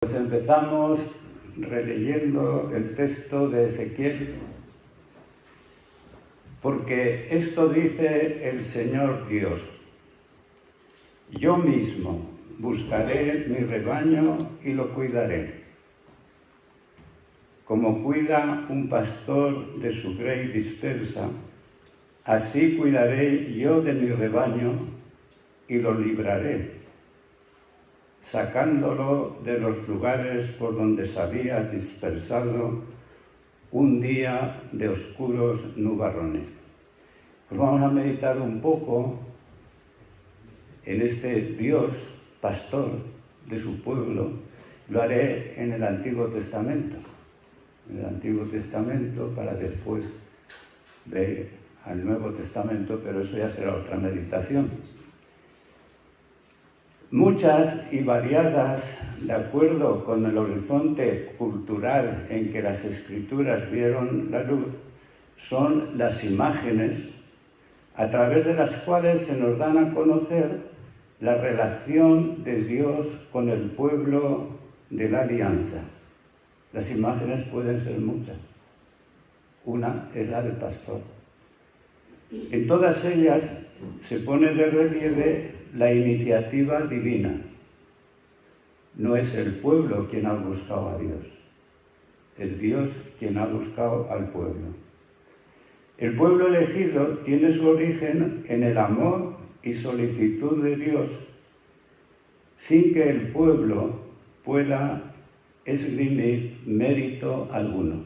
Pues empezamos releyendo el texto de Ezequiel, porque esto dice el Señor Dios: yo mismo buscaré mi rebaño y lo cuidaré, como cuida un pastor de su grey dispersa, así cuidaré yo de mi rebaño y lo libraré, sacándolo de los lugares por donde se había dispersado un día de oscuros nubarrones. Pues vamos a meditar un poco en este Dios pastor de su pueblo. Lo haré en el Antiguo Testamento, para después ver al Nuevo Testamento, pero eso ya será otra meditación. Muchas y variadas, de acuerdo con el horizonte cultural en que las Escrituras vieron la luz, son las imágenes a través de las cuales se nos dan a conocer la relación de Dios con el pueblo de la alianza. Las imágenes pueden ser muchas. Una es la del pastor. En todas ellas se pone de relieve la iniciativa divina. No es el pueblo quien ha buscado a Dios, es Dios quien ha buscado al pueblo. El pueblo elegido tiene su origen en el amor y solicitud de Dios, sin que el pueblo pueda esgrimir mérito alguno.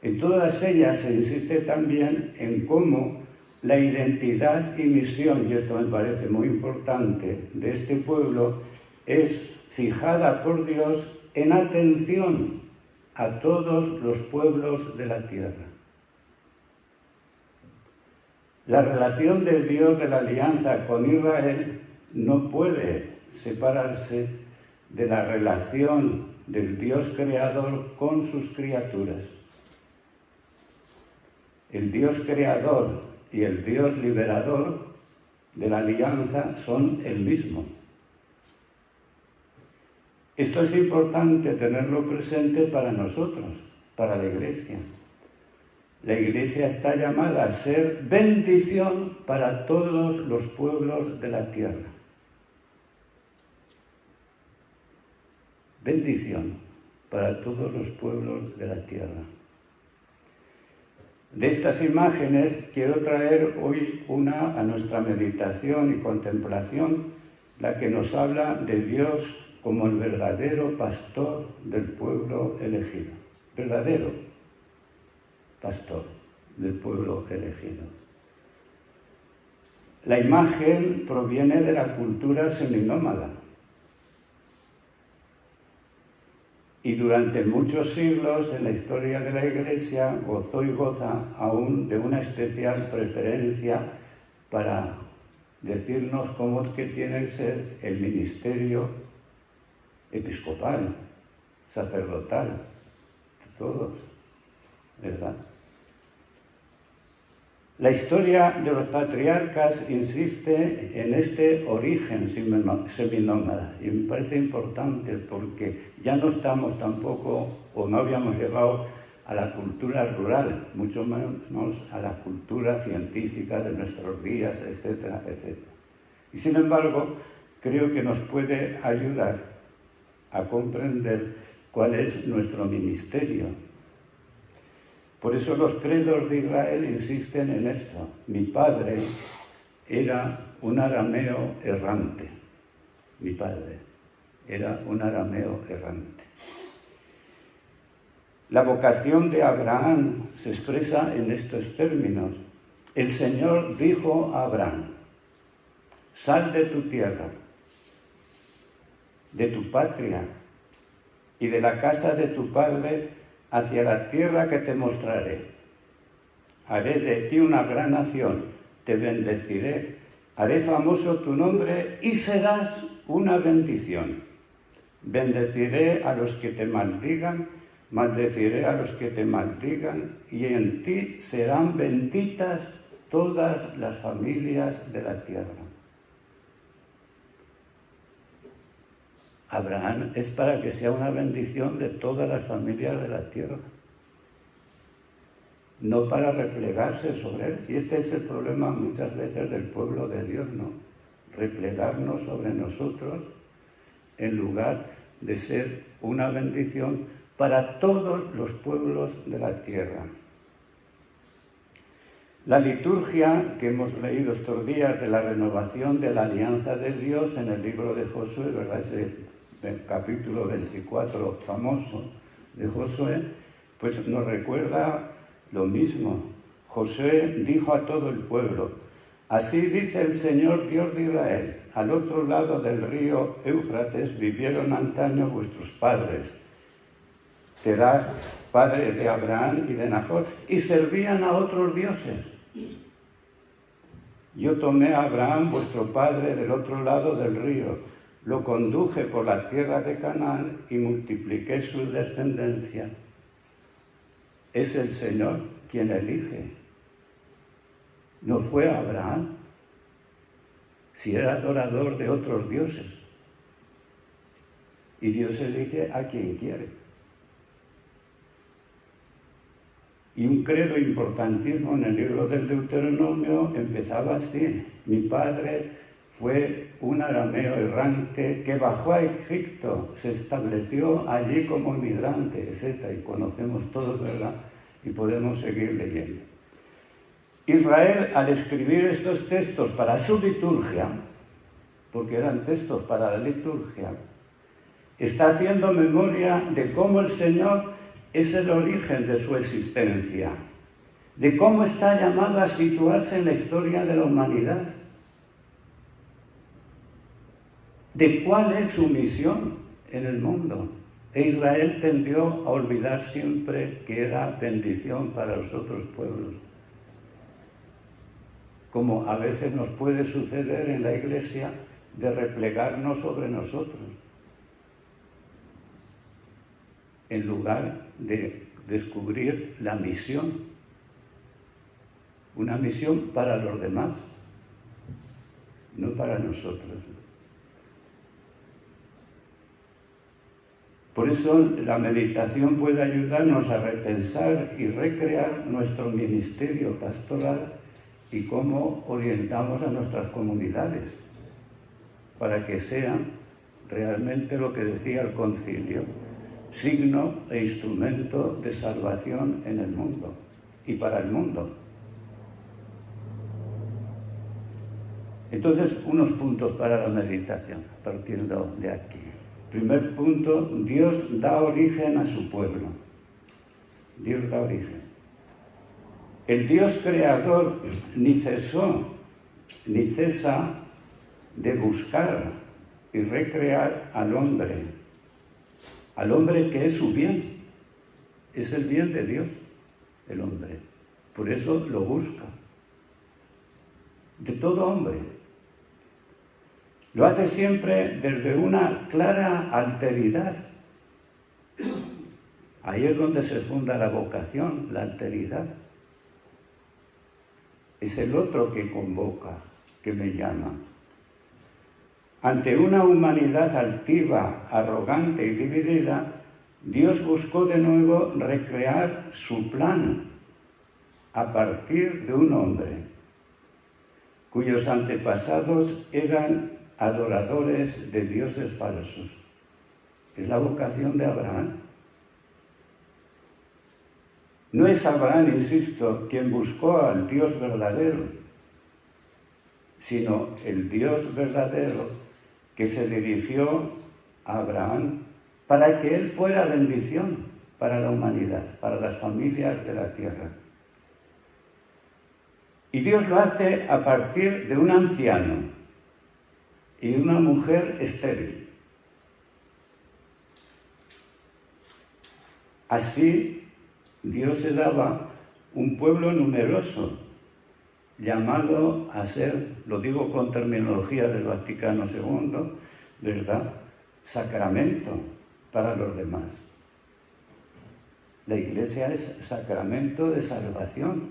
En todas ellas se insiste también en cómo la identidad y misión, y esto me parece muy importante, de este pueblo es fijada por Dios en atención a todos los pueblos de la tierra. La relación del Dios de la alianza con Israel no puede separarse de la relación del Dios creador con sus criaturas. El Dios creador y el Dios liberador de la alianza son el mismo. Esto es importante tenerlo presente para nosotros, para la Iglesia. La Iglesia está llamada a ser bendición para todos los pueblos de la tierra. Bendición para todos los pueblos de la tierra. De estas imágenes quiero traer hoy una a nuestra meditación y contemplación, la que nos habla de Dios como el verdadero pastor del pueblo elegido. Verdadero pastor del pueblo elegido. La imagen proviene de la cultura seminómada. Y durante muchos siglos en la historia de la Iglesia gozó y goza aún de una especial preferencia para decirnos cómo que tiene que ser el ministerio episcopal, sacerdotal, todos, ¿verdad? La historia de los patriarcas insiste en este origen seminómada y me parece importante porque ya no estamos tampoco, o no habíamos llegado a la cultura rural, mucho menos a la cultura científica de nuestros días, etcétera, etcétera. Y sin embargo, creo que nos puede ayudar a comprender cuál es nuestro ministerio. Por eso los credos de Israel insisten en esto. Mi padre era un arameo errante. Mi padre era un arameo errante. La vocación de Abraham se expresa en estos términos. El Señor dijo a Abraham: sal de tu tierra, de tu patria y de la casa de tu padre hacia la tierra que te mostraré. Haré de ti una gran nación, te bendeciré, haré famoso tu nombre y serás una bendición. Bendeciré a los que te maldigan, maldeciré a los que te maldigan, y en ti serán benditas todas las familias de la tierra. Abraham es para que sea una bendición de todas las familias de la tierra, no para replegarse sobre él. Y este es el problema muchas veces del pueblo de Dios, ¿no? Replegarnos sobre nosotros en lugar de ser una bendición para todos los pueblos de la tierra. La liturgia que hemos leído estos días de la renovación de la alianza de Dios en el libro de Josué, ¿verdad? Ese capítulo 24 famoso de Josué, pues nos recuerda lo mismo. Josué dijo a todo el pueblo: así dice el Señor Dios de Israel, al otro lado del río Éufrates vivieron antaño vuestros padres, Terach, padre de Abraham y de Nahor, y servían a otros dioses. Yo tomé a Abraham, vuestro padre, del otro lado del río, lo conduje por la tierra de Canaán y multipliqué su descendencia. Es el Señor quien elige. No fue Abraham, si era adorador de otros dioses. Y Dios elige a quien quiere. Y un credo importantísimo en el libro del Deuteronomio empezaba así: mi padre fue un arameo errante que bajó a Egipto, se estableció allí como inmigrante, etc. Y conocemos todos, ¿verdad? Y podemos seguir leyendo. Israel, al escribir estos textos para su liturgia, porque eran textos para la liturgia, está haciendo memoria de cómo el Señor es el origen de su existencia, de cómo está llamado a situarse en la historia de la humanidad, de cuál es su misión en el mundo. E Israel tendió a olvidar siempre que era bendición para los otros pueblos, como a veces nos puede suceder en la Iglesia, de replegarnos sobre nosotros, en lugar de descubrir la misión, una misión para los demás, no para nosotros. Por eso la meditación puede ayudarnos a repensar y recrear nuestro ministerio pastoral y cómo orientamos a nuestras comunidades, para que sean realmente lo que decía el concilio: signo e instrumento de salvación en el mundo y para el mundo. Entonces, unos puntos para la meditación, partiendo de aquí. Primer punto: Dios da origen a su pueblo. Dios da origen. El Dios creador ni cesó, ni cesa de buscar y recrear al hombre que es su bien, es el bien de Dios, el hombre. Por eso lo busca, de todo hombre. Lo hace siempre desde una clara alteridad. Ahí es donde se funda la vocación, la alteridad. Es el otro que convoca, que me llama. Ante una humanidad altiva, arrogante y dividida, Dios buscó de nuevo recrear su plan a partir de un hombre cuyos antepasados eran adoradores de dioses falsos. Es la vocación de Abraham. No es Abraham, insisto, quien buscó al Dios verdadero, sino el Dios verdadero que se dirigió a Abraham para que él fuera bendición para la humanidad, para las familias de la tierra. Y Dios lo hace a partir de un anciano y una mujer estéril. Así, Dios se daba un pueblo numeroso, llamado a ser, lo digo con terminología del Vaticano II, ¿verdad?, sacramento para los demás. La Iglesia es sacramento de salvación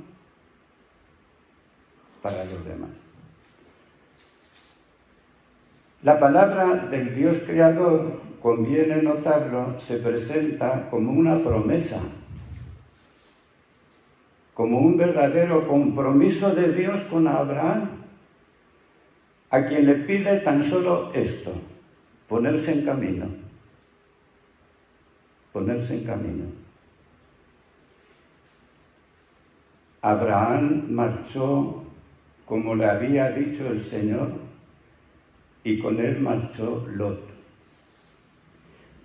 para los demás. La palabra del Dios creador conviene notarlo, se presenta como una promesa, como un verdadero compromiso de Dios con Abraham, a quien le pide tan solo esto: ponerse en camino. Ponerse en camino. Abraham marchó como le había dicho el Señor, y con él marchó Lot.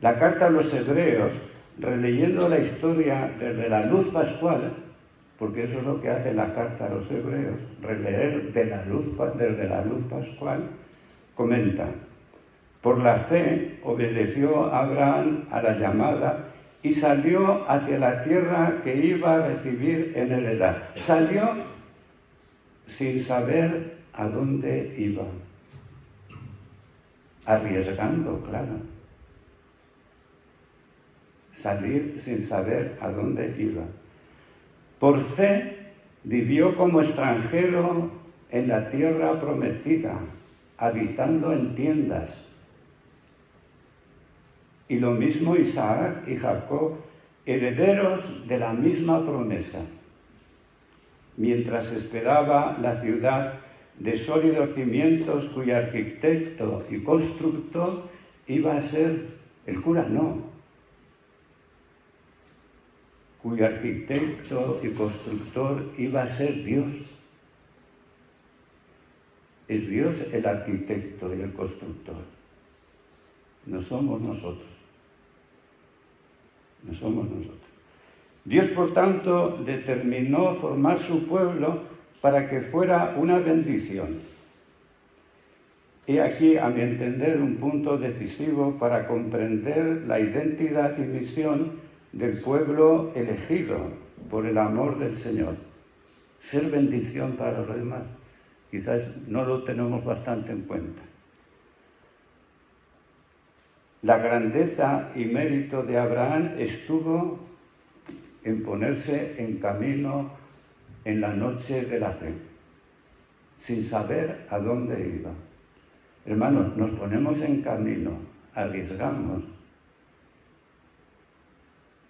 La carta a los Hebreos, releyendo la historia desde la luz pascual, porque eso es lo que hace la carta a los Hebreos, releer desde la luz pascual, comenta: por la fe obedeció Abraham a la llamada y salió hacia la tierra que iba a recibir en heredad. Salió sin saber a dónde iba, arriesgando, claro. Salir sin saber a dónde iba. Por fe vivió como extranjero en la tierra prometida, habitando en tiendas. Y lo mismo Isaac y Jacob, herederos de la misma promesa. Mientras esperaba la ciudad de sólidos cimientos cuyo arquitecto y constructor iba a ser el cura, cuyo arquitecto y constructor iba a ser Dios. Es Dios el arquitecto y el constructor. No somos nosotros. No somos nosotros. Dios, por tanto, determinó formar su pueblo para que fuera una bendición. He aquí, a mi entender, un punto decisivo para comprender la identidad y misión del pueblo elegido por el amor del Señor. Ser bendición para los demás. Quizás no lo tenemos bastante en cuenta. La grandeza y mérito de Abraham estuvo en ponerse en camino en la noche de la fe, sin saber a dónde iba. Hermanos, nos ponemos en camino, arriesgamos,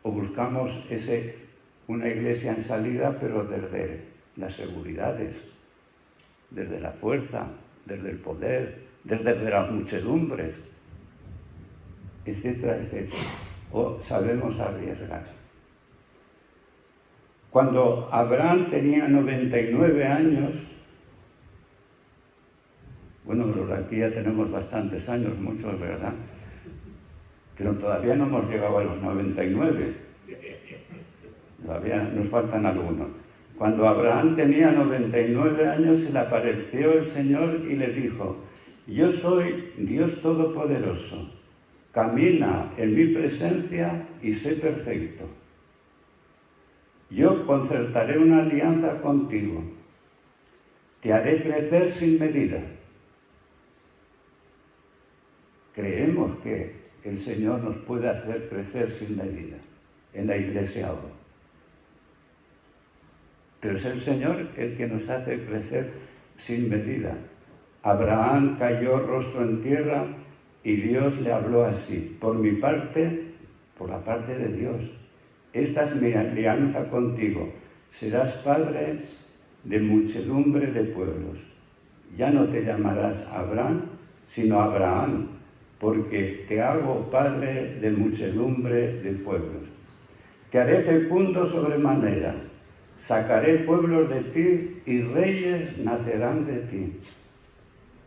o buscamos una iglesia en salida, pero desde las seguridades, desde la fuerza, desde el poder, desde las muchedumbres, etcétera, etcétera. O sabemos arriesgar. Cuando Abraham tenía 99 años, bueno, los de aquí ya tenemos bastantes años, muchos, ¿verdad? Pero todavía no hemos llegado a los 99. Todavía nos faltan algunos. Cuando Abraham tenía 99 años, se le apareció el Señor y le dijo: yo soy Dios Todopoderoso. Camina en mi presencia y sé perfecto. Yo concertaré una alianza contigo. Te haré crecer sin medida. Creemos que el Señor nos puede hacer crecer sin medida en la iglesia ahora. Pero es el Señor el que nos hace crecer sin medida. Abraham cayó rostro en tierra y Dios le habló así: por mi parte, por la parte de Dios, esta es mi alianza contigo. Serás padre de muchedumbre de pueblos. Ya no te llamarás Abraham, sino Abraham, porque te hago padre de muchedumbre de pueblos. Te haré fecundo sobremanera. Sacaré pueblos de ti y reyes nacerán de ti.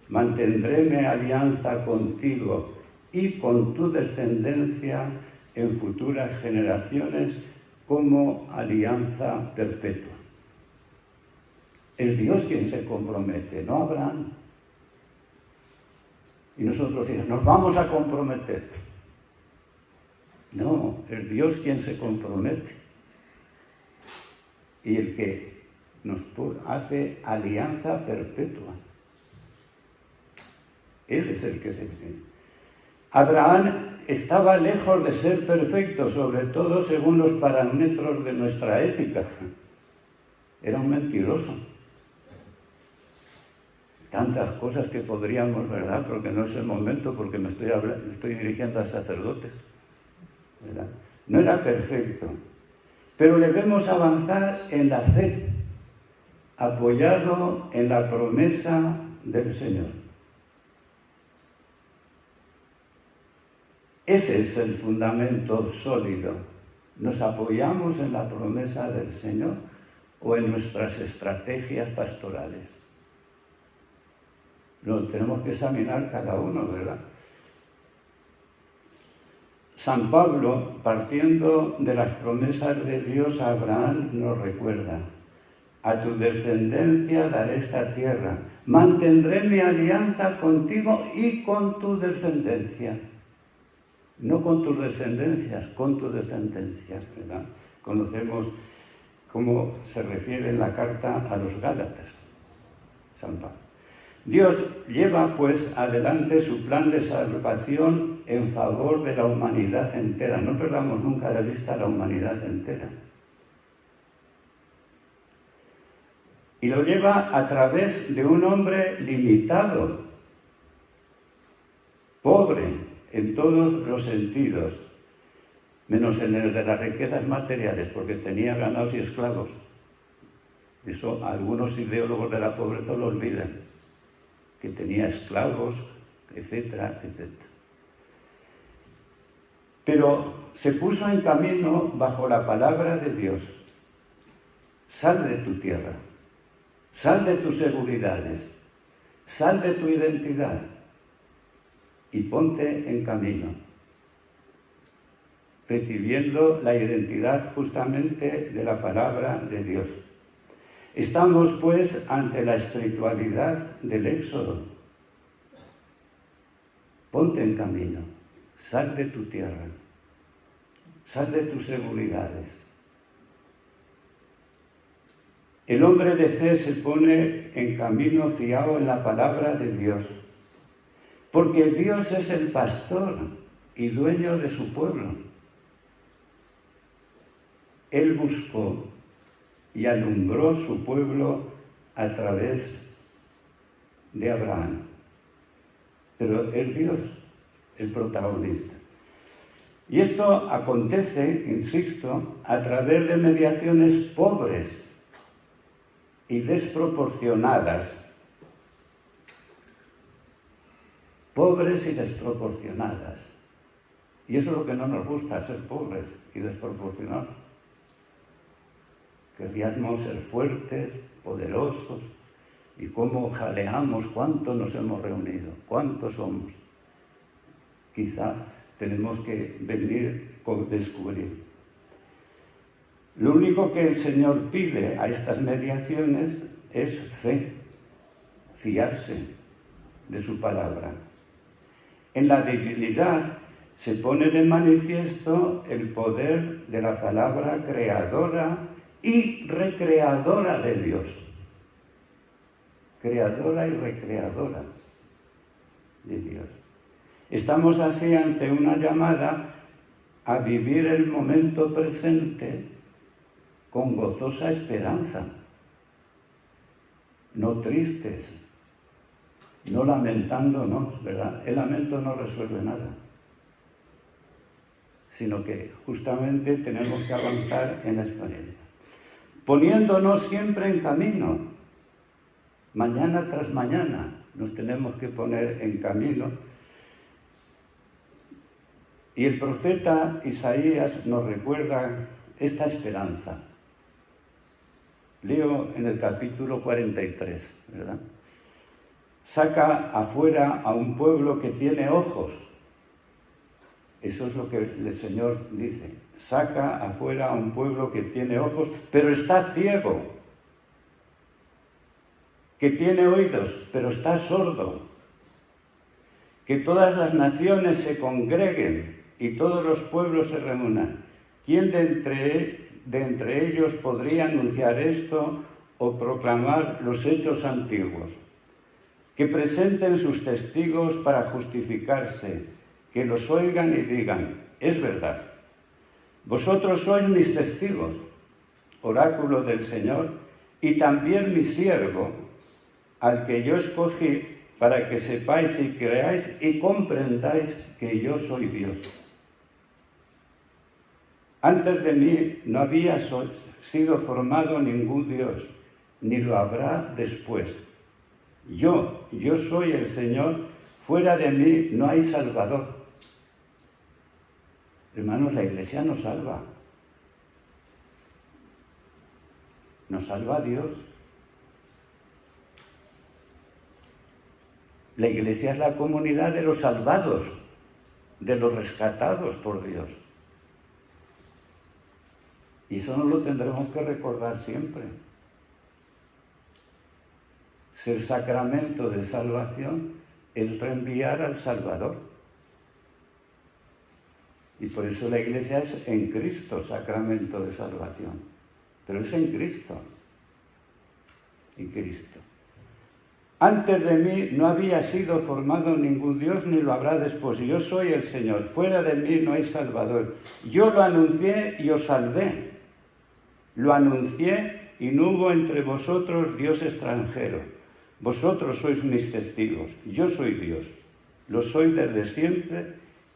Mantendré mi alianza contigo y con tu descendencia en futuras generaciones como alianza perpetua. Es Dios quien se compromete, no Abraham. Y nosotros decimos: nos vamos a comprometer. No, es Dios quien se compromete. Y el que nos hace alianza perpetua. Él es el que se define. Abraham estaba lejos de ser perfecto, sobre todo según los parámetros de nuestra ética. Era un mentiroso. tantas cosas que podríamos, ¿verdad? Porque no es el momento, porque me estoy dirigiendo a sacerdotes, ¿verdad? No era perfecto, pero debemos avanzar en la fe, apoyado en la promesa del Señor. Ese es el fundamento sólido. ¿Nos apoyamos en la promesa del Señor o en nuestras estrategias pastorales? Lo tenemos que examinar cada uno, ¿verdad? San Pablo, partiendo de las promesas de Dios a Abraham, nos recuerda: a tu descendencia daré esta tierra, mantendré mi alianza contigo y con tu descendencia. No con tus descendencias, con tu descendencia, ¿verdad? Conocemos cómo se refiere en la carta a los Gálatas, San Pablo. Dios lleva pues adelante su plan de salvación en favor de la humanidad entera. No perdamos nunca de vista la humanidad entera. Y lo lleva a través de un hombre limitado, pobre en todos los sentidos, menos en el de las riquezas materiales, porque tenía ganados y esclavos. Eso algunos ideólogos de la pobreza lo olvidan, que tenía esclavos, etcétera, etcétera. Pero se puso en camino bajo la palabra de Dios. Sal de tu tierra, sal de tus seguridades, sal de tu identidad y ponte en camino, recibiendo la identidad justamente de la palabra de Dios. Estamos pues ante la espiritualidad del Éxodo. Ponte en camino, sal de tu tierra, sal de tus seguridades. El hombre de fe se pone en camino fiado en la palabra de Dios, porque Dios es el pastor y dueño de su pueblo. Él buscó y alumbró su pueblo a través de Abraham. Pero es Dios el protagonista. Y esto acontece, insisto, a través de mediaciones pobres y desproporcionadas. Pobres y desproporcionadas. Y eso es lo que no nos gusta, ser pobres y desproporcionados. Querríamos ser fuertes, poderosos, y cómo jaleamos, cuánto nos hemos reunido, cuántos somos. Quizá tenemos que venir a descubrir. Lo único que el Señor pide a estas mediaciones es fe, fiarse de su palabra. En la debilidad se pone de manifiesto el poder de la palabra creadora y recreadora de Dios. Creadora y recreadora de Dios. Estamos así ante una llamada a vivir el momento presente con gozosa esperanza, no tristes, no lamentándonos, ¿verdad? El lamento no resuelve nada, sino que justamente tenemos que avanzar en la experiencia, poniéndonos siempre en camino. Mañana tras mañana nos tenemos que poner en camino. Y el profeta Isaías nos recuerda esta esperanza. Leo en el capítulo 43, ¿verdad? Saca afuera a un pueblo que tiene ojos. Eso es lo que el Señor dice. Saca afuera a un pueblo que tiene ojos, pero está ciego. Que tiene oídos, pero está sordo. Que todas las naciones se congreguen y todos los pueblos se reúnan. ¿Quién de entre ellos podría anunciar esto o proclamar los hechos antiguos? Que presenten sus testigos para justificarse, que los oigan y digan, es verdad. Vosotros sois mis testigos, oráculo del Señor, y también mi siervo, al que yo escogí para que sepáis y creáis y comprendáis que yo soy Dios. Antes de mí no había sido formado ningún Dios, ni lo habrá después. Yo soy el Señor, fuera de mí no hay Salvador. Hermanos, la Iglesia nos salva. Nos salva Dios. La Iglesia es la comunidad de los salvados, de los rescatados por Dios. Y eso nos lo tendremos que recordar siempre. Ser sacramento de salvación es reenviar al Salvador. Y por eso la Iglesia es en Cristo sacramento de salvación. Pero es en Cristo. En Cristo. Antes de mí no había sido formado ningún Dios, ni lo habrá después. Yo soy el Señor. Fuera de mí no hay Salvador. Yo lo anuncié y os salvé. Lo anuncié y no hubo entre vosotros Dios extranjero. Vosotros sois mis testigos. Yo soy Dios. Lo soy desde siempre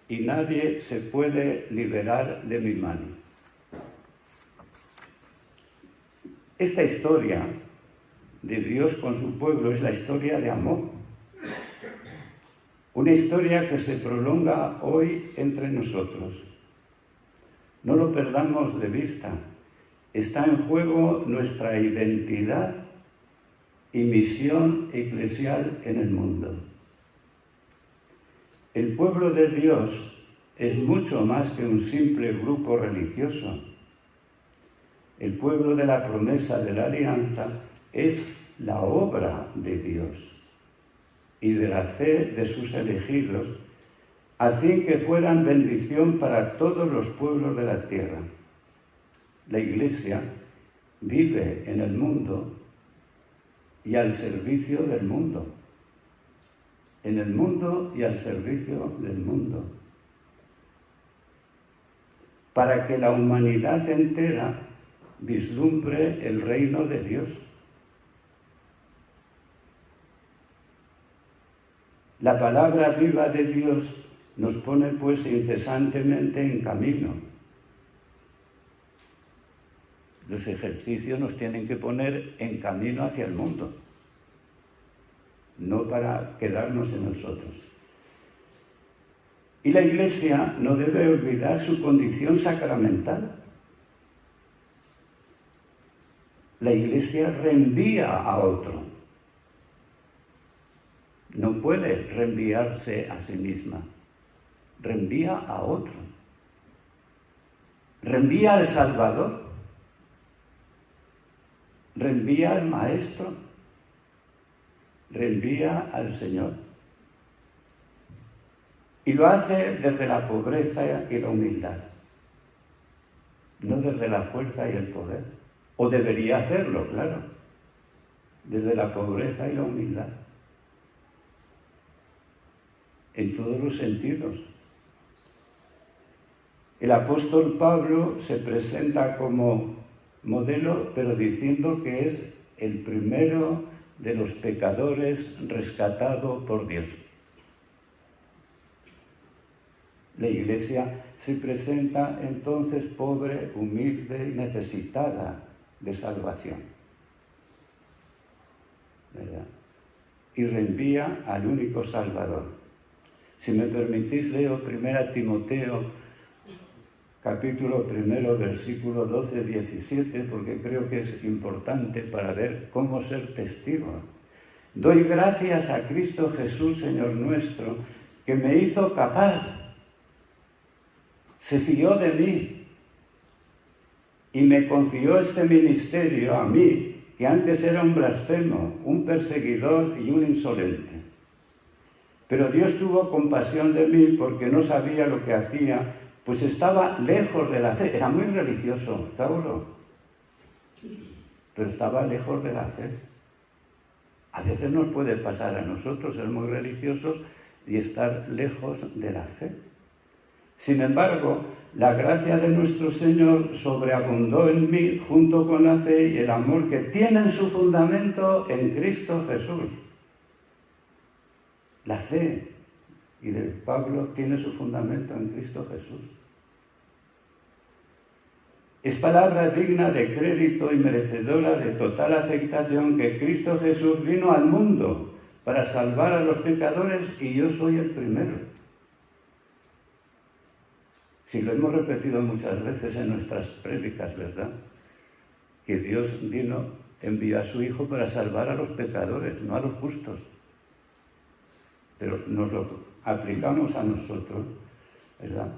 y nadie se puede liberar de mi mano. Esta historia de Dios con su pueblo es la historia de amor. Una historia que se prolonga hoy entre nosotros. No lo perdamos de vista. Está en juego nuestra identidad y misión eclesial en el mundo. El pueblo de Dios es mucho más que un simple grupo religioso. El pueblo de la promesa de la alianza es la obra de Dios y de la fe de sus elegidos, a fin que fueran bendición para todos los pueblos de la tierra. La Iglesia vive en el mundo y al servicio del mundo. En el mundo y al servicio del mundo. Para que la humanidad entera vislumbre el reino de Dios. La palabra viva de Dios nos pone pues incesantemente en camino. Los ejercicios nos tienen que poner en camino hacia el mundo, no para quedarnos en nosotros. Y la Iglesia no debe olvidar su condición sacramental. La Iglesia reenvía a otro. No puede reenviarse a sí misma. Reenvía a otro. Reenvía al Salvador. Reenvía al Maestro. Reenvía al Señor. Y lo hace desde la pobreza y la humildad. No desde la fuerza y el poder. O debería hacerlo, claro. Desde la pobreza y la humildad. En todos los sentidos. El apóstol Pablo se presenta como modelo, pero diciendo que es el primero de los pecadores rescatado por Dios. La Iglesia se presenta entonces pobre, humilde y necesitada de salvación, ¿verdad? Y reenvía al único Salvador. Si me permitís, leo 1 Timoteo, capítulo 1, versículo 12-17, porque creo que es importante para ver cómo ser testigo. Doy gracias a Cristo Jesús, Señor nuestro, que me hizo capaz, se fió de mí y me confió este ministerio a mí, que antes era un blasfemo, un perseguidor y un insolente. Pero Dios tuvo compasión de mí porque no sabía lo que hacía, pues estaba lejos de la fe. Era muy religioso, Saulo, pero estaba lejos de la fe. A veces nos puede pasar a nosotros ser muy religiosos y estar lejos de la fe. Sin embargo, la gracia de nuestro Señor sobreabundó en mí junto con la fe y el amor que tienen su fundamento en Cristo Jesús. La fe y de Pablo tiene su fundamento en Cristo Jesús. Es palabra digna de crédito y merecedora de total aceptación que Cristo Jesús vino al mundo para salvar a los pecadores y yo soy el primero. Si lo hemos repetido muchas veces en nuestras prédicas, ¿verdad? Que Dios envió a su Hijo para salvar a los pecadores, no a los justos. Pero nos lo aplicamos a nosotros, ¿verdad?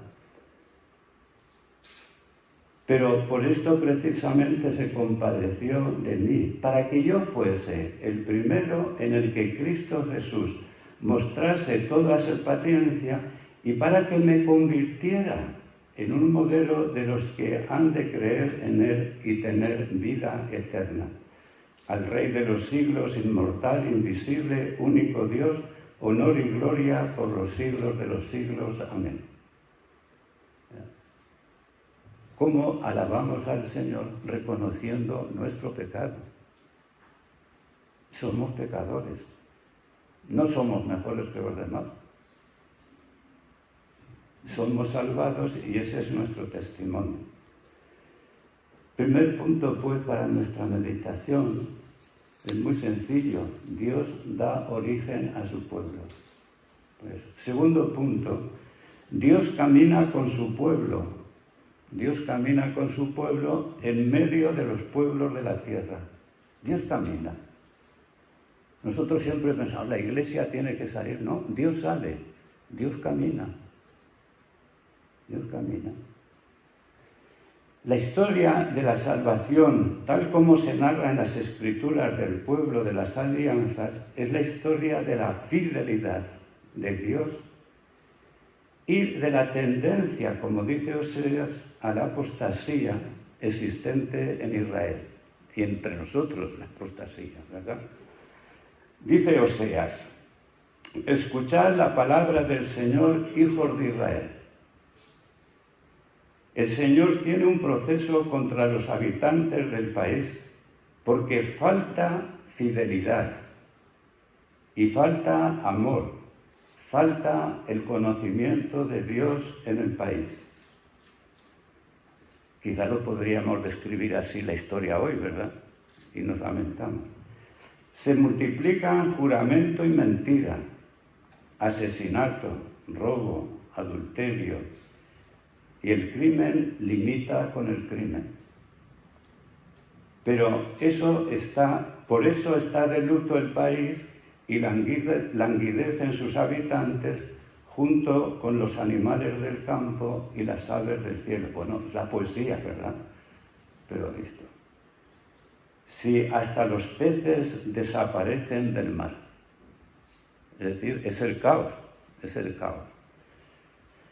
Pero por esto precisamente se compadeció de mí, para que yo fuese el primero en el que Cristo Jesús mostrase toda su paciencia y para que me convirtiera en un modelo de los que han de creer en Él y tener vida eterna. Al Rey de los siglos, inmortal, invisible, único Dios, honor y gloria por los siglos de los siglos. Amén. ¿Cómo alabamos al Señor reconociendo nuestro pecado? Somos pecadores. No somos mejores que los demás. Somos salvados y ese es nuestro testimonio. Primer punto, pues, para nuestra meditación es muy sencillo. Dios da origen a su pueblo. Pues, segundo punto, Dios camina con su pueblo. Dios camina con su pueblo en medio de los pueblos de la tierra. Dios camina. Nosotros siempre pensamos, la iglesia tiene que salir. No, Dios sale, Dios camina. Dios camina. La historia de la salvación, tal como se narra en las escrituras del pueblo de las alianzas, es la historia de la fidelidad de Dios y de la tendencia, como dice Oseas, a la apostasía existente en Israel y entre nosotros la apostasía, ¿verdad? Dice Oseas, escuchad la palabra del Señor, hijos de Israel. El Señor tiene un proceso contra los habitantes del país porque falta fidelidad y falta amor, falta el conocimiento de Dios en el país. Quizá lo podríamos describir así la historia hoy, ¿verdad? Y nos lamentamos. Se multiplican juramento y mentira, asesinato, robo, adulterio, y el crimen limita con el crimen. Pero por eso está de luto el país y languidecen sus habitantes junto con los animales del campo y las aves del cielo. Bueno, es la poesía, ¿verdad? Pero esto. Si hasta los peces desaparecen del mar. Es decir, es el caos, es el caos.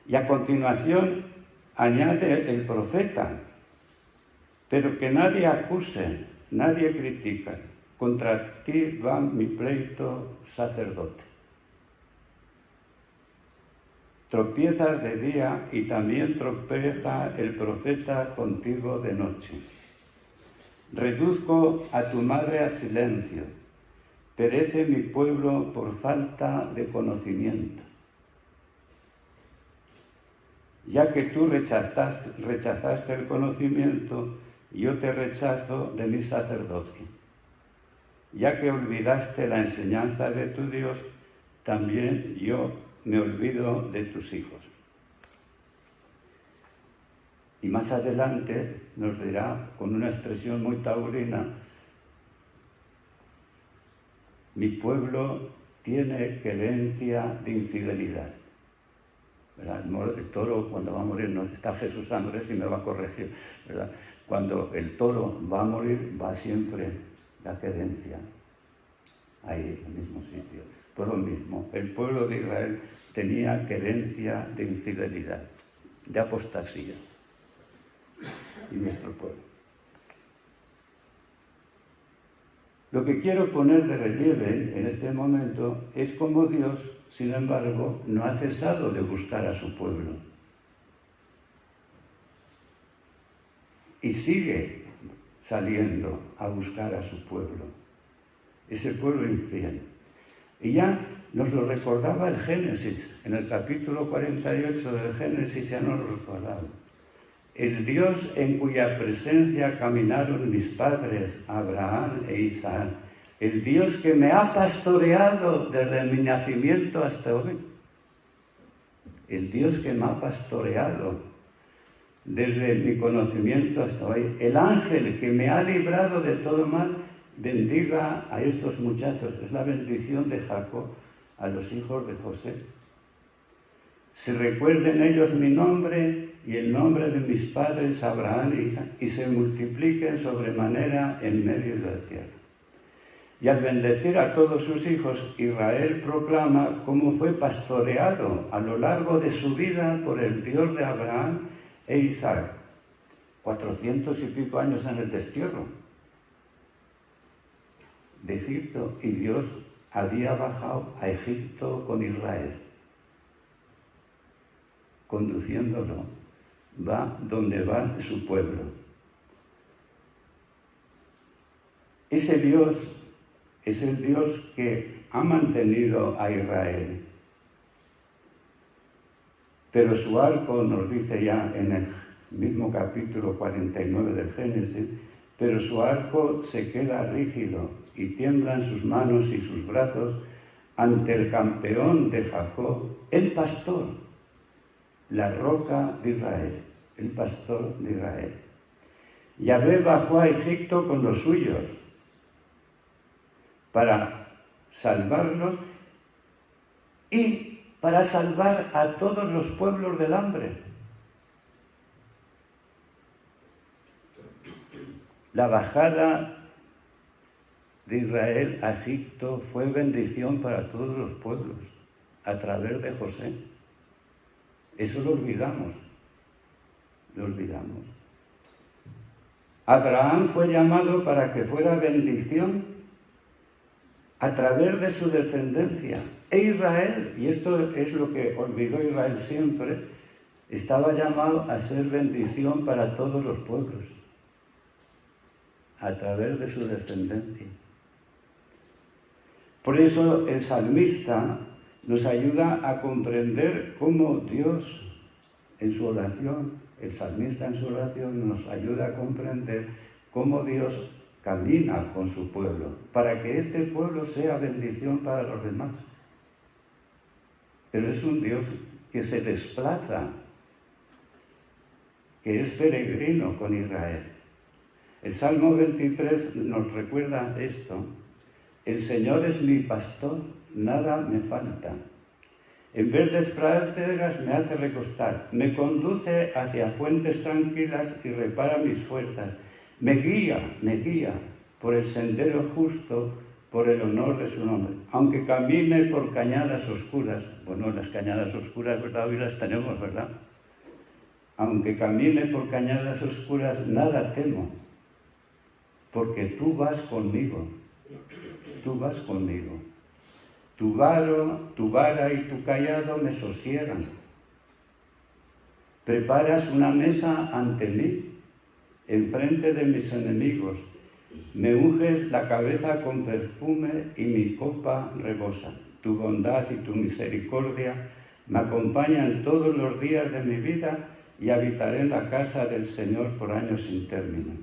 Y a continuación añade el profeta, pero que nadie acuse, nadie critica. Contra ti va mi pleito, sacerdote. Tropiezas de día y también tropieza el profeta contigo de noche. Reduzco a tu madre a silencio. Perece mi pueblo por falta de conocimiento. Ya que tú rechazaste el conocimiento, yo te rechazo de mi sacerdocio. Ya que olvidaste la enseñanza de tu Dios, también yo me olvido de tus hijos. Y más adelante nos dirá, con una expresión muy taurina, mi pueblo tiene querencia de infidelidad. ¿Verdad? El toro, cuando va a morir, no está Jesús Andrés y me va a corregir, ¿verdad? Cuando el toro va a morir, va siempre la querencia ahí, en el mismo sitio. Por lo mismo, el pueblo de Israel tenía querencia de infidelidad, de apostasía. Y nuestro pueblo. Lo que quiero poner de relieve en este momento es cómo Dios, sin embargo, no ha cesado de buscar a su pueblo. y sigue saliendo a buscar a su pueblo, ese pueblo infiel. Y ya nos lo recordaba el Génesis, en el capítulo 48 del Génesis ya nos lo recordaba. El Dios en cuya presencia caminaron mis padres, Abraham e Isaac, el Dios que me ha pastoreado desde mi nacimiento hasta hoy, el Dios que me ha pastoreado desde mi conocimiento hasta hoy, el ángel que me ha librado de todo mal, bendiga a estos muchachos. Es la bendición de Jacob a los hijos de José. Se recuerden ellos mi nombre y el nombre de mis padres Abraham e Isaac, y se multipliquen sobremanera en medio de la tierra. Y al bendecir a todos sus hijos, Israel proclama cómo fue pastoreado a lo largo de su vida por el Dios de Abraham e Isaac. 400 y pico años en el destierro de Egipto, y Dios había bajado a Egipto con Israel, conduciéndolo, va donde va su pueblo. Ese Dios es el Dios que ha mantenido a Israel. Pero su arco, nos dice ya en el mismo capítulo 49 del Génesis, pero su arco se queda rígido y tiemblan sus manos y sus brazos ante el campeón de Jacob, el pastor, la roca de Israel, el pastor de Israel. Yahvé bajó a Egipto con los suyos para salvarlos y para salvar a todos los pueblos del hambre. La bajada de Israel a Egipto fue bendición para todos los pueblos a través de José. Eso lo olvidamos, lo olvidamos. Abraham fue llamado para que fuera bendición a través de su descendencia. E Israel, y esto es lo que olvidó Israel siempre, estaba llamado a ser bendición para todos los pueblos, a través de su descendencia. Por eso el salmista nos ayuda a comprender cómo Dios en su oración, el salmista en su oración nos ayuda a comprender cómo Dios camina con su pueblo, para que este pueblo sea bendición para los demás. Pero es un Dios que se desplaza, que es peregrino con Israel. El Salmo 23 nos recuerda esto. El Señor es mi pastor, nada me falta. En verdes praderas me hace recostar, me conduce hacia fuentes tranquilas y repara mis fuerzas. Me guía por el sendero justo, por el honor de su nombre. Aunque camine por cañadas oscuras, bueno, las cañadas oscuras, ¿verdad? Hoy las tenemos, ¿verdad? Aunque camine por cañadas oscuras, nada temo, porque tú vas conmigo, tú vas conmigo. Tu vara y tu cayado me sosiegan. Preparas una mesa ante mí, enfrente de mis enemigos. Me unges la cabeza con perfume y mi copa rebosa. Tu bondad y tu misericordia me acompañan todos los días de mi vida y habitaré en la casa del Señor por años sin término.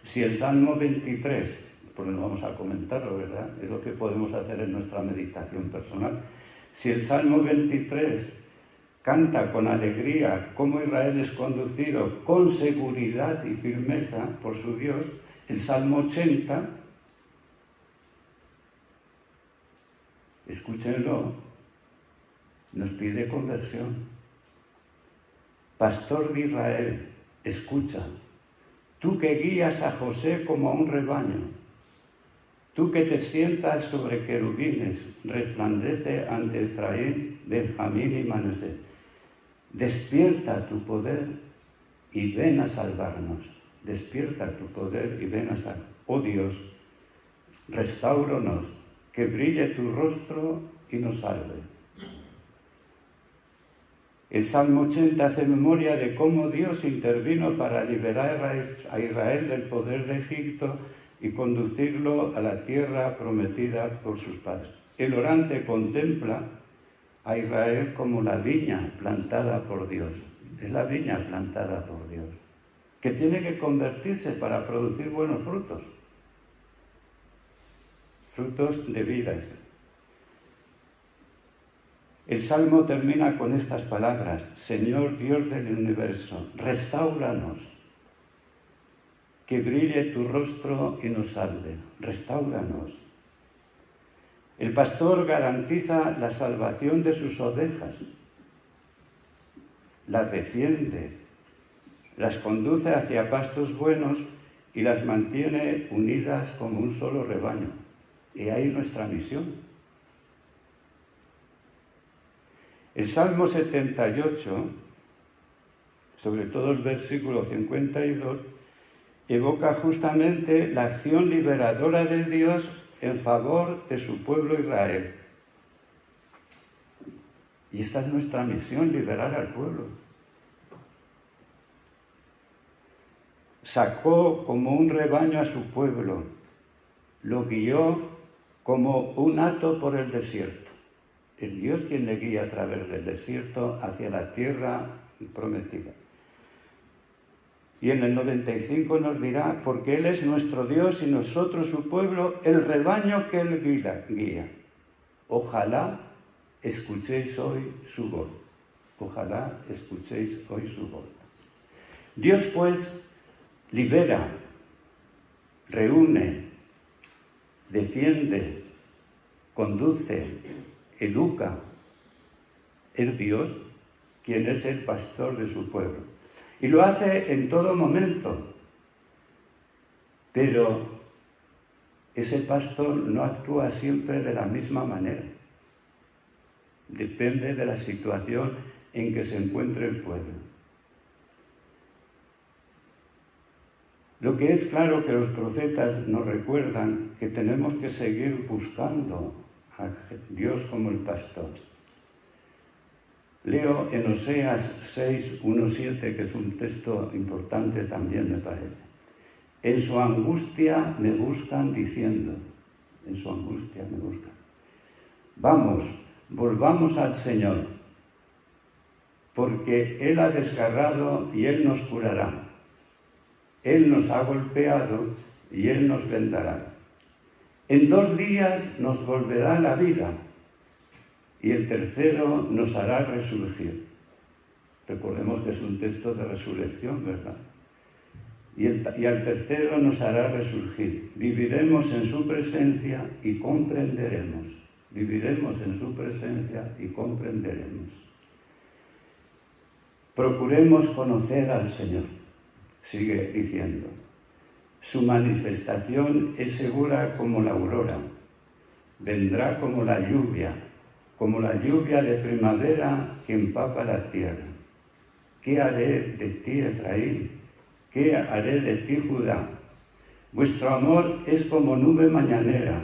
Si el Salmo 23, pues no vamos a comentarlo, ¿verdad? Es lo que podemos hacer en nuestra meditación personal. Si el Salmo 23 canta con alegría cómo Israel es conducido con seguridad y firmeza por su Dios, el Salmo 80, escúchenlo, nos pide conversión. Pastor de Israel, escucha, tú que guías a José como a un rebaño, tú que te sientas sobre querubines, resplandece ante Efraín, Benjamín y Manasés. Despierta tu poder y ven a salvarnos. Despierta tu poder y ven a salvarnos. Oh Dios, restáuranos, que brille tu rostro y nos salve. El Salmo 80 hace memoria de cómo Dios intervino para liberar a Israel del poder de Egipto y conducirlo a la tierra prometida por sus padres. El orante contempla a Israel como la viña plantada por Dios. Es la viña plantada por Dios, que tiene que convertirse para producir buenos frutos. Frutos de vida. El Salmo termina con estas palabras: Señor Dios del universo, restáuranos, que brille tu rostro y nos salve. Restáuranos. El pastor garantiza la salvación de sus ovejas, las defiende, las conduce hacia pastos buenos y las mantiene unidas como un solo rebaño. Y ahí nuestra misión. El Salmo 78, sobre todo el versículo 52, evoca justamente la acción liberadora de Dios en favor de su pueblo Israel. Y esta es nuestra misión, liberar al pueblo. Sacó como un rebaño a su pueblo, lo guió como un hato por el desierto. Es Dios quien le guía a través del desierto hacia la tierra prometida. Y en el 95 nos dirá, porque Él es nuestro Dios y nosotros su pueblo, el rebaño que Él guía. Ojalá escuchéis hoy su voz. Ojalá escuchéis hoy su voz. Dios, pues, libera, reúne, defiende, conduce, educa. Es Dios quien es el pastor de su pueblo. Y lo hace en todo momento. Pero ese pastor no actúa siempre de la misma manera. Depende de la situación en que se encuentre el pueblo. Lo que es claro que los profetas nos recuerdan que tenemos que seguir buscando a Dios como el pastor. Leo en Oseas 6, 1, 7, que es un texto importante también, me parece. En su angustia me buscan diciendo, en su angustia me buscan. Vamos, volvamos al Señor, porque Él ha desgarrado y Él nos curará. Él nos ha golpeado y Él nos vendará. En 2 días nos volverá la vida y el tercero nos hará resurgir. Recordemos que es un texto de resurrección, ¿verdad? Y al tercero nos hará resurgir. Viviremos en su presencia y comprenderemos. Viviremos en su presencia y comprenderemos. Procuremos conocer al Señor. Sigue diciendo. Su manifestación es segura como la aurora. Vendrá como la lluvia de primavera que empapa la tierra. ¿Qué haré de ti, Efraín? ¿Qué haré de ti, Judá? Vuestro amor es como nube mañanera,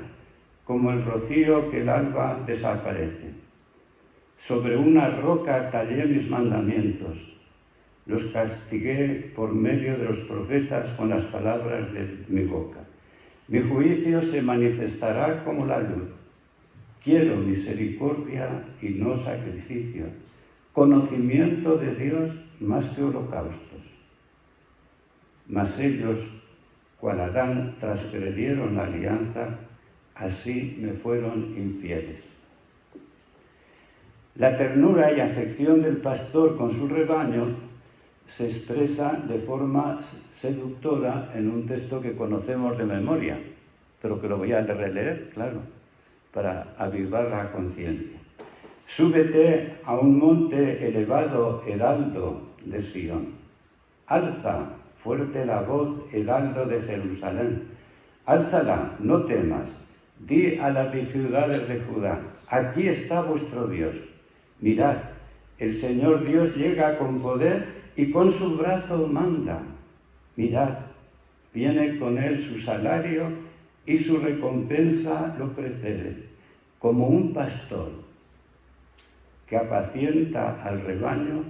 como el rocío que el alba desaparece. Sobre una roca tallé mis mandamientos. Los castigué por medio de los profetas con las palabras de mi boca. Mi juicio se manifestará como la luz. Quiero misericordia y no sacrificio, conocimiento de Dios más que holocaustos. Mas ellos, cual Adán, transgredieron la alianza, así me fueron infieles. La ternura y afección del pastor con su rebaño se expresa de forma seductora en un texto que conocemos de memoria, pero que lo voy a releer, claro, para avivar la conciencia. Súbete a un monte elevado, heraldo de Sión. Alza fuerte la voz, heraldo de Jerusalén. Álzala, no temas. Di a las ciudades de Judá, aquí está vuestro Dios. Mirad, el Señor Dios llega con poder y con su brazo manda. Mirad, viene con él su salario y su recompensa lo precede, como un pastor que apacienta al rebaño,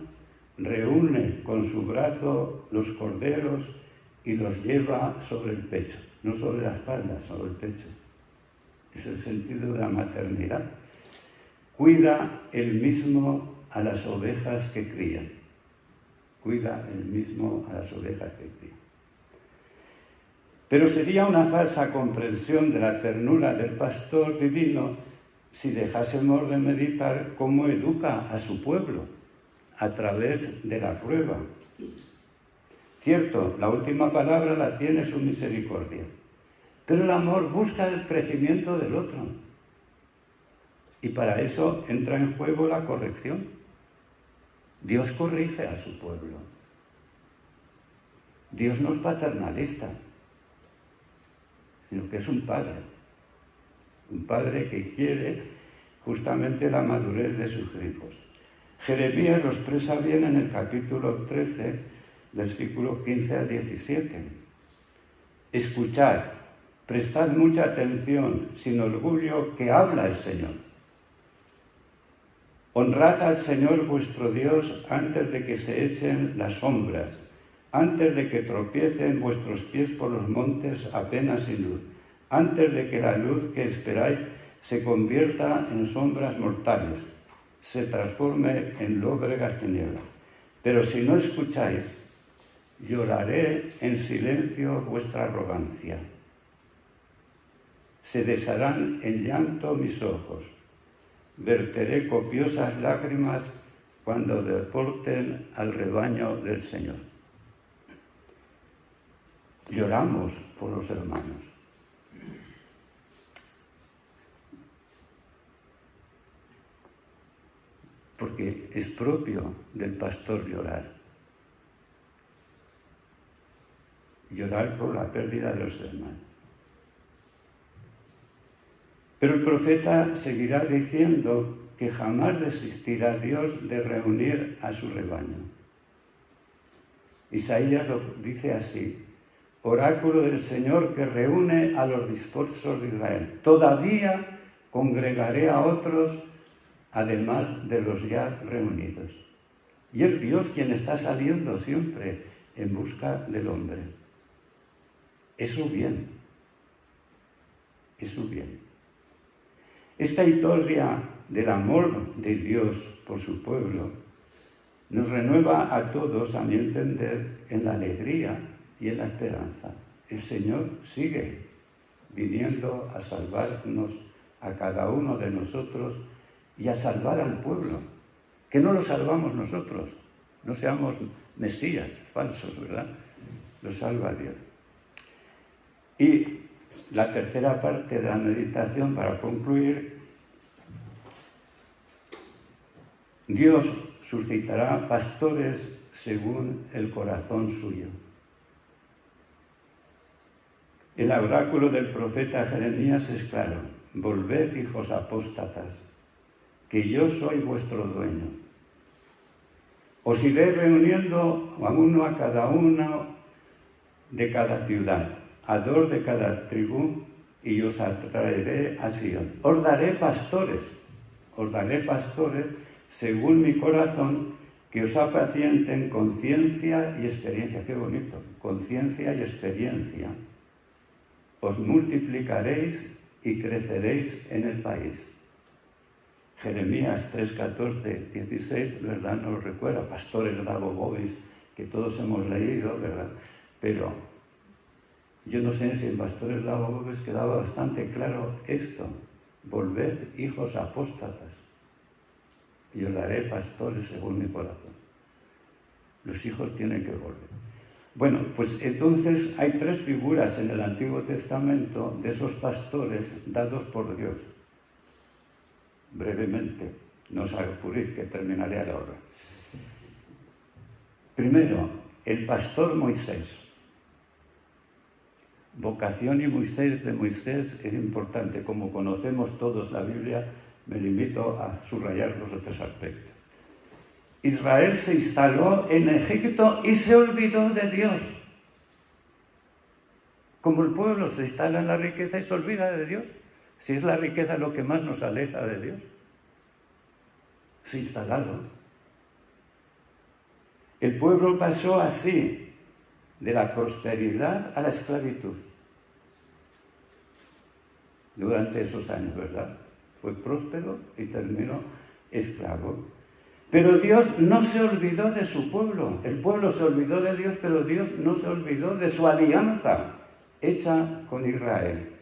reúne con su brazo los corderos y los lleva sobre el pecho, no sobre la espalda, sobre el pecho. Es el sentido de la maternidad. Cuida él mismo a las ovejas que cría. Cuida él mismo a las ovejas que cría. Pero sería una falsa comprensión de la ternura del pastor divino si dejásemos de meditar cómo educa a su pueblo a través de la prueba. Cierto, la última palabra la tiene su misericordia, pero el amor busca el crecimiento del otro. Y para eso entra en juego la corrección. Dios corrige a su pueblo. Dios no es paternalista, sino que es un padre que quiere justamente la madurez de sus hijos. Jeremías lo expresa bien en el capítulo 13, versículos 15 al 17. Escuchad, prestad mucha atención, sin orgullo, que habla el Señor. Honrad al Señor vuestro Dios antes de que se echen las sombras, antes de que tropiecen vuestros pies por los montes apenas sin luz, antes de que la luz que esperáis se convierta en sombras mortales, se transforme en lóbregas tinieblas. Pero si no escucháis, lloraré en silencio vuestra arrogancia. Se desharán en llanto mis ojos. Verteré copiosas lágrimas cuando deporten al rebaño del Señor. Lloramos por los hermanos. Porque es propio del pastor llorar. Llorar por la pérdida de los hermanos. Pero el profeta seguirá diciendo que jamás desistirá Dios de reunir a su rebaño. Isaías lo dice así: oráculo del Señor que reúne a los dispersos de Israel. Todavía congregaré a otros, además de los ya reunidos. Y es Dios quien está saliendo siempre en busca del hombre. Es su bien. Es su bien. Esta historia del amor de Dios por su pueblo nos renueva a todos, a mi entender, en la alegría y en la esperanza. El Señor sigue viniendo a salvarnos a cada uno de nosotros y a salvar al pueblo, que no lo salvamos nosotros, no seamos mesías falsos, ¿verdad? Lo salva Dios. Y la tercera parte de la meditación, para concluir: Dios suscitará pastores según el corazón suyo. El oráculo del profeta Jeremías es claro: volved, hijos apóstatas, que yo soy vuestro dueño. Os iré reuniendo a uno a cada uno de cada ciudad, a dos de cada tribu, y os atraeré a Sion. Os daré pastores según mi corazón, que os apacienten con ciencia y experiencia. Qué bonito, con ciencia y experiencia. Os multiplicaréis y creceréis en el país. Jeremías 3, 14, 16, ¿verdad? Nos recuerda, pastores Dagobobis, que todos hemos leído, ¿verdad? Pero yo no sé si en Pastores Dagobobis quedaba bastante claro esto: volved, hijos apóstatas, y os daré pastores según mi corazón. Los hijos tienen que volver. Bueno, pues entonces hay tres figuras en el Antiguo Testamento de esos pastores dados por Dios. Brevemente, no os apuréis que terminaré a la hora. Primero, el pastor Moisés. Vocación y Moisés de Moisés es importante. Como conocemos todos la Biblia, me limito a subrayar los otros aspectos. Israel se instaló en Egipto y se olvidó de Dios. Como el pueblo se instala en la riqueza y se olvida de Dios, si es la riqueza lo que más nos aleja de Dios. se instalaron. El pueblo pasó así de la prosperidad a la esclavitud durante esos años, ¿verdad? Fue próspero y terminó esclavo. Pero Dios no se olvidó de su pueblo. El pueblo se olvidó de Dios, pero Dios no se olvidó de su alianza hecha con Israel.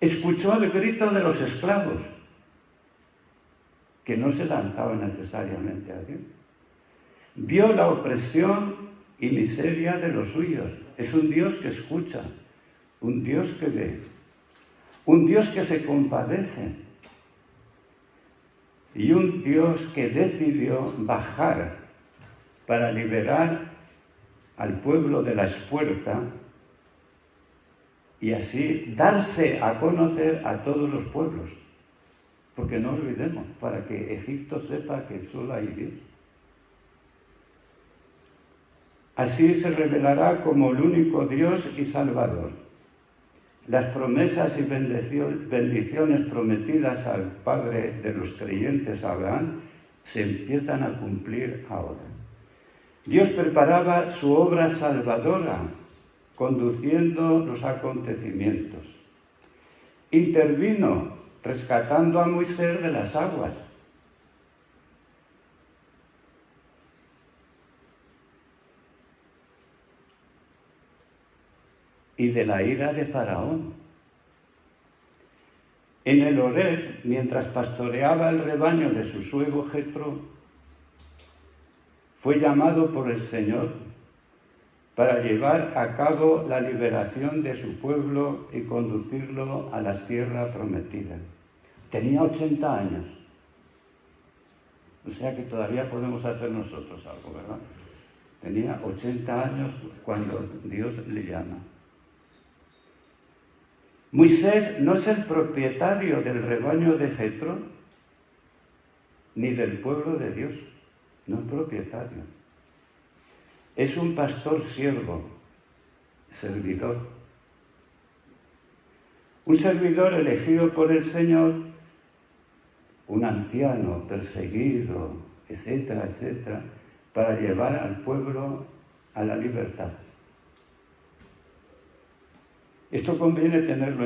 Escuchó el grito de los esclavos, que no se lanzaban necesariamente a Dios. Vio la opresión y miseria de los suyos. Es un Dios que escucha, un Dios que ve, un Dios que se compadece y un Dios que decidió bajar para liberar al pueblo de la espuerta y así darse a conocer a todos los pueblos. Porque no olvidemos, para que Egipto sepa que solo hay Dios. Así se revelará como el único Dios y Salvador. Las promesas y bendiciones prometidas al padre de los creyentes, Abraham, se empiezan a cumplir ahora. Dios preparaba su obra salvadora, conduciendo los acontecimientos. Intervino rescatando a Moisés de las aguas. Y de la ira de Faraón. En el Horeb, mientras pastoreaba el rebaño de su suegro Jetro, fue llamado por el Señor para llevar a cabo la liberación de su pueblo y conducirlo a la tierra prometida. Tenía 80 años, o sea que todavía podemos hacer nosotros algo, ¿verdad? Tenía 80 años cuando Dios le llama. Moisés no es el propietario del rebaño de Jetro, ni del pueblo de Dios, no es propietario. Es un pastor siervo, servidor. Un servidor elegido por el Señor, un anciano perseguido, etcétera, etcétera, para llevar al pueblo a la libertad. Esto conviene tenerlo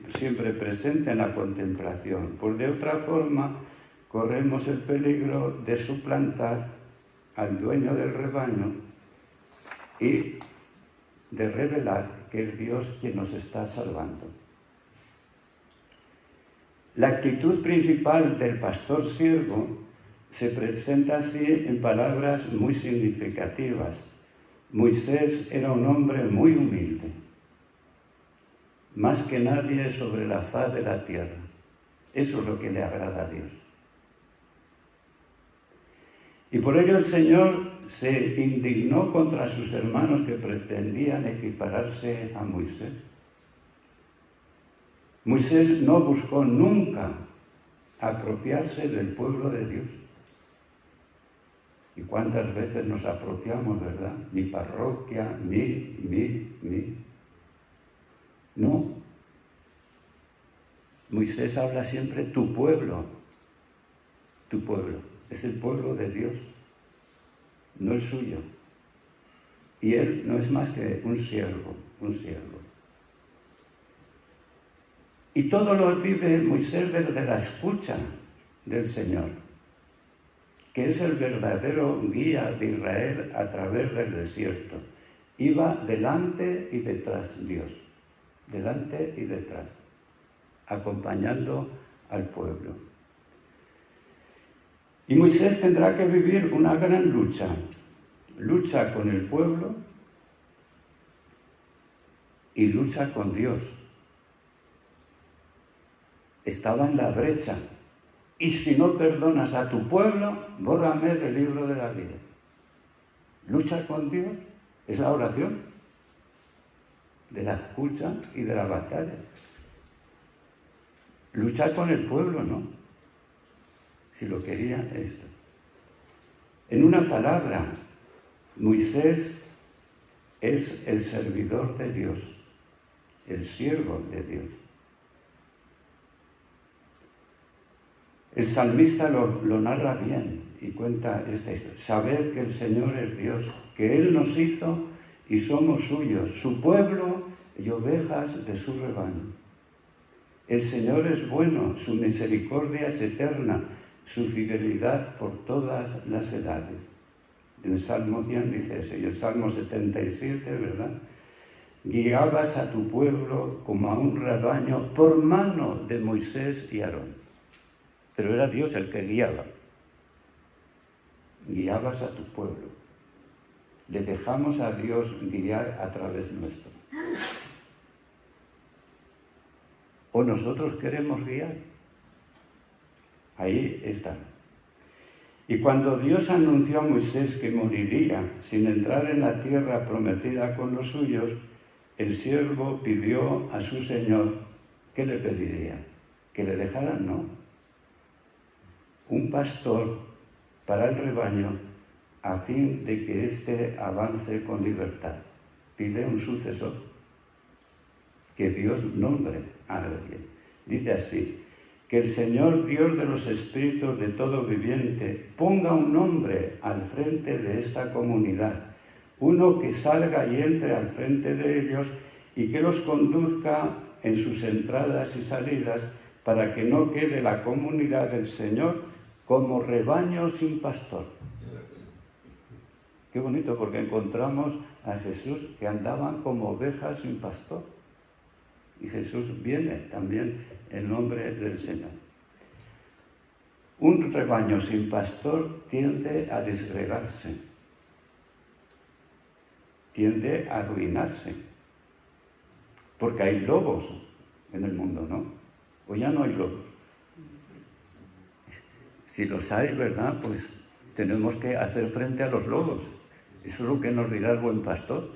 siempre presente en la contemplación, porque de otra forma corremos el peligro de suplantar al dueño del rebaño y de revelar que es Dios quien nos está salvando. La actitud principal del pastor siervo se presenta así en palabras muy significativas. Moisés era un hombre muy humilde, más que nadie sobre la faz de la tierra. Eso es lo que le agrada a Dios. Y por ello el Señor se indignó contra sus hermanos que pretendían equipararse a Moisés. Moisés no buscó nunca apropiarse del pueblo de Dios. ¿Y cuántas veces nos apropiamos, verdad? Mi parroquia, mi. No. Moisés habla siempre tu pueblo. Tu pueblo. Es el pueblo de Dios, no el suyo. Y él no es más que un siervo. Y todo lo vive Moisés desde la escucha del Señor, que es el verdadero guía de Israel a través del desierto. Iba delante y detrás Dios, delante y detrás, acompañando al pueblo. Y Moisés tendrá que vivir una gran lucha con el pueblo y lucha con Dios. Estaba en la brecha. Y si no perdonas a tu pueblo, bórrame del libro de la vida. Lucha con Dios es la oración de la escucha y de la batalla. Luchar con el pueblo, no. Si lo quería esto. En una palabra, Moisés es el servidor de Dios, el siervo de Dios. El salmista lo narra bien y cuenta esta historia. Sabed que el Señor es Dios, que Él nos hizo y somos suyos, su pueblo y ovejas de su rebaño. El Señor es bueno, su misericordia es eterna, su fidelidad por todas las edades. En el Salmo 100 dice eso, y el Salmo 77, ¿verdad? Guiabas a tu pueblo como a un rebaño por mano de Moisés y Aarón. Pero era Dios el que guiaba. Guiabas a tu pueblo. Le dejamos a Dios guiar a través nuestro. ¿O nosotros queremos guiar? Ahí está. Y cuando Dios anunció a Moisés que moriría sin entrar en la tierra prometida con los suyos, el siervo pidió a su Señor, ¿qué le pediría? Que le dejaran, no. Un pastor para el rebaño a fin de que éste avance con libertad. Pide un sucesor, que Dios nombre a alguien. Dice así, que el Señor Dios de los espíritus de todo viviente ponga un nombre al frente de esta comunidad, uno que salga y entre al frente de ellos y que los conduzca en sus entradas y salidas para que no quede la comunidad del Señor como rebaño sin pastor. Qué bonito, porque encontramos a Jesús que andaban como ovejas sin pastor. Y Jesús viene también en nombre del Señor. Un rebaño sin pastor tiende a disgregarse, tiende a arruinarse, porque hay lobos en el mundo, ¿no? O ya no hay lobos. Si los hay, ¿verdad? Pues tenemos que hacer frente a los lobos. Eso es lo que nos dirá el buen pastor.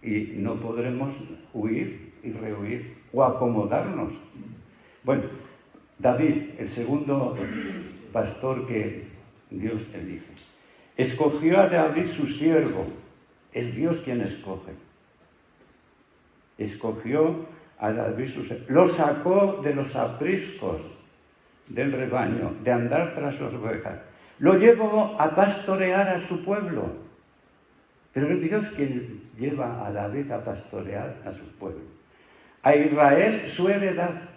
Y no podremos huir y rehuir o acomodarnos. Bueno, David, el segundo pastor que Dios elige, escogió a David su siervo. Es Dios quien escoge. Escogió a David su siervo. Lo sacó de los apriscos del rebaño, de andar tras las ovejas. Lo llevó a pastorear a su pueblo. Pero es Dios quien lleva a David a pastorear a su pueblo. A Israel, su heredad.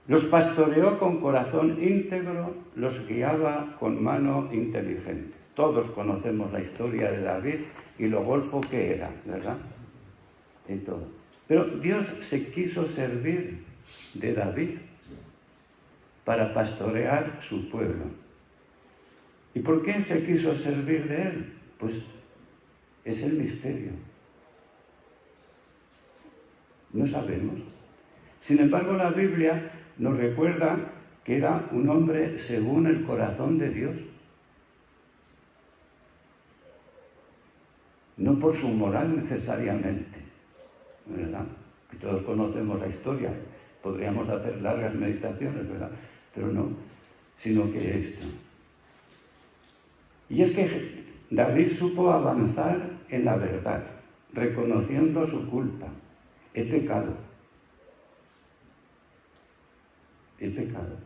Los pastoreó con corazón íntegro, los guiaba con mano inteligente. Todos conocemos la historia de David y lo golfo que era, ¿verdad? En todo. Pero Dios se quiso servir de David para pastorear su pueblo. ¿Y por qué se quiso servir de él? Pues es el misterio. No sabemos. Sin embargo, la Biblia nos recuerda que era un hombre según el corazón de Dios. No por su moral necesariamente, ¿verdad? Que todos conocemos la historia. Podríamos hacer largas meditaciones, ¿verdad? Pero no, sino que esto. Y es que David supo avanzar en la verdad, reconociendo su culpa. He pecado. He pecado.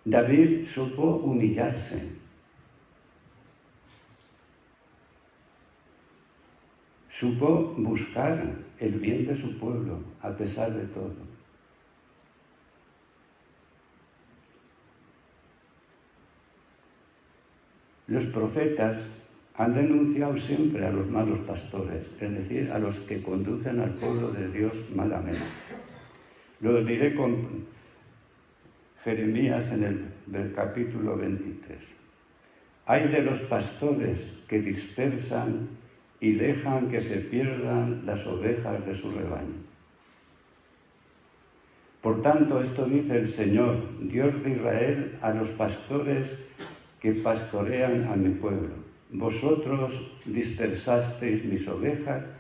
David supo humillarse. Supo buscar el bien de su pueblo, a pesar de todo. Los profetas han denunciado siempre a los malos pastores, es decir, a los que conducen al pueblo de Dios malamente. Lo diré con Jeremías en el capítulo 23. Hay de los pastores que dispersan y dejan que se pierdan las ovejas de su rebaño. Por tanto, esto dice el Señor, Dios de Israel, a los pastores que pastorean a mi pueblo. Vosotros dispersasteis mis ovejas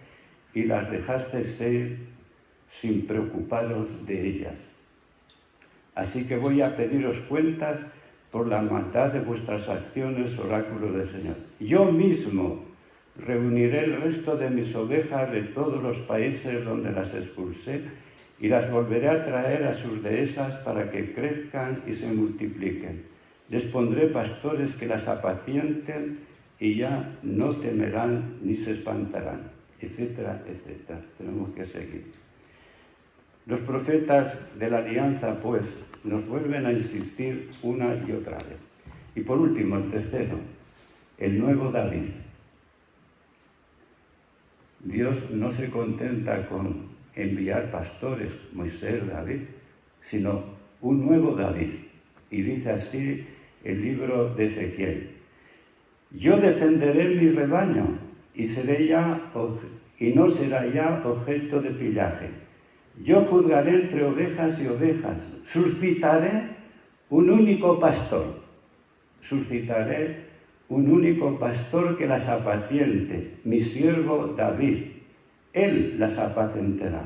y las dejasteis ir sin preocuparos de ellas. Así que voy a pediros cuentas por la maldad de vuestras acciones, oráculo del Señor. Yo mismo Reuniré el resto de mis ovejas de todos los países donde las expulsé y las volveré a traer a sus dehesas para que crezcan y se multipliquen. Les pondré pastores que las apacienten y ya no temerán ni se espantarán, etcétera, etcétera. Tenemos que seguir. Los profetas de la alianza, pues, nos vuelven a insistir una y otra vez. Y por último, el tercero, el nuevo David. Dios no se contenta con enviar pastores, Moisés, David, sino un nuevo David. Y dice así el libro de Ezequiel: yo defenderé mi rebaño y no será ya objeto de pillaje. Yo juzgaré entre ovejas y ovejas. Suscitaré un único pastor. Suscitaré un único pastor que las apaciente, mi siervo David. Él las apacentará.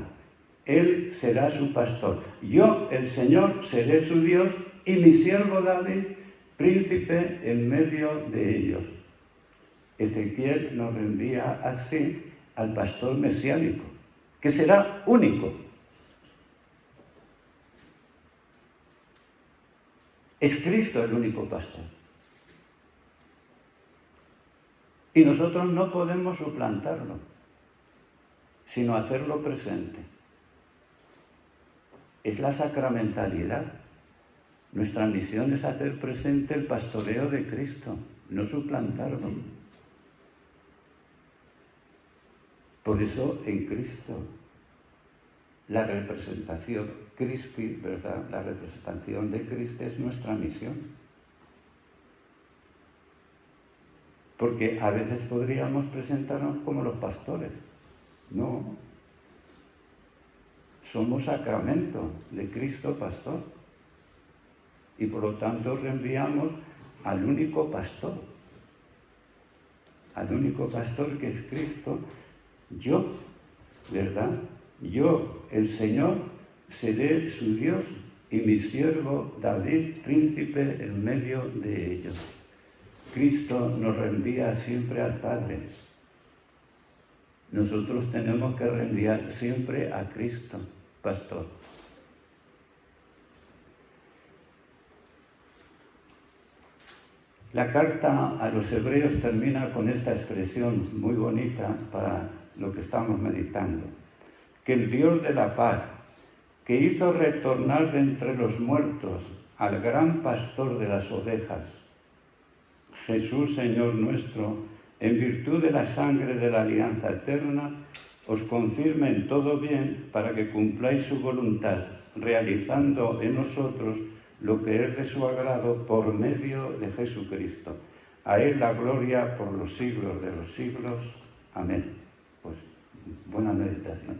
Él será su pastor. Yo, el Señor, seré su Dios y mi siervo David, príncipe en medio de ellos. Ezequiel nos reenvía así al pastor mesiánico, que será único. Es Cristo el único pastor. Y nosotros no podemos suplantarlo, sino hacerlo presente. Es la sacramentalidad. Nuestra misión es hacer presente el pastoreo de Cristo, no suplantarlo. Por eso en Cristo la representación Christi, ¿verdad? La representación de Cristo es nuestra misión. Porque a veces podríamos presentarnos como los pastores. No. Somos sacramento de Cristo pastor. Y por lo tanto reenviamos al único pastor. Al único pastor que es Cristo. Yo, ¿verdad? Yo, el Señor, seré su Dios y mi siervo David, príncipe en medio de ellos. Cristo nos reenvía siempre al Padre. Nosotros tenemos que reenviar siempre a Cristo, pastor. La carta a los hebreos termina con esta expresión muy bonita para lo que estamos meditando. Que el Dios de la paz, que hizo retornar de entre los muertos al gran pastor de las ovejas, Jesús, Señor nuestro, en virtud de la sangre de la alianza eterna, os confirme en todo bien para que cumpláis su voluntad, realizando en nosotros lo que es de su agrado por medio de Jesucristo. A Él la gloria por los siglos de los siglos. Amén. Pues buena meditación.